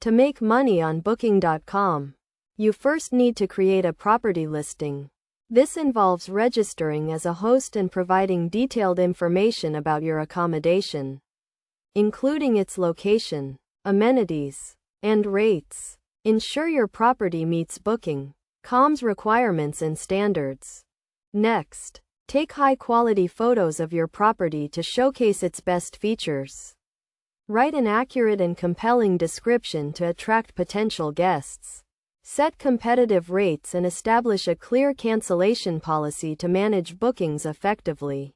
To make money on Booking.com, you first need to create a property listing. This involves registering as a host and providing detailed information about your accommodation, including its location, amenities, and rates. Ensure your property meets Booking.com's requirements and standards. Next, take high-quality photos of your property to showcase its best features. Write an accurate and compelling description to attract potential guests. Set competitive rates and establish a clear cancellation policy to manage bookings effectively.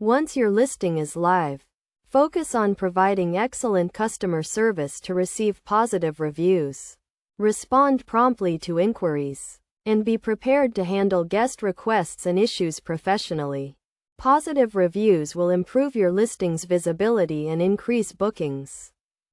Once your listing is live, focus on providing excellent customer service to receive positive reviews. Respond promptly to inquiries, and be prepared to handle guest requests and issues professionally. Positive reviews will improve your listing's visibility and increase bookings.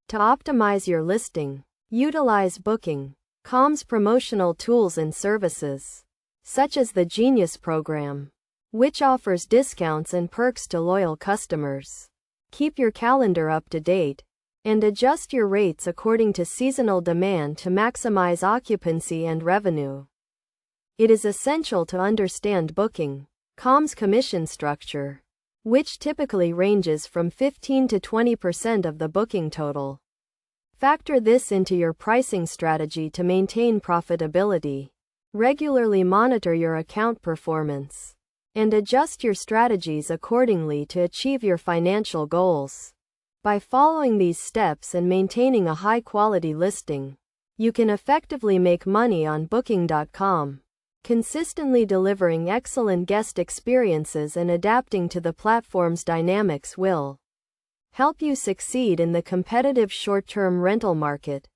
To optimize your listing, utilize Booking.com's promotional tools and services, such as the Genius program, which offers discounts and perks to loyal customers. Keep your calendar up to date, and adjust your rates according to seasonal demand to maximize occupancy and revenue. It is essential to understand Booking.com's commission structure, which typically ranges from 15 to 20% of the booking total. Factor this into your pricing strategy to maintain profitability. Regularly monitor your account performance, and adjust your strategies accordingly to achieve your financial goals. By following these steps and maintaining a high-quality listing, you can effectively make money on Booking.com. Consistently delivering excellent guest experiences and adapting to the platform's dynamics will help you succeed in the competitive short-term rental market.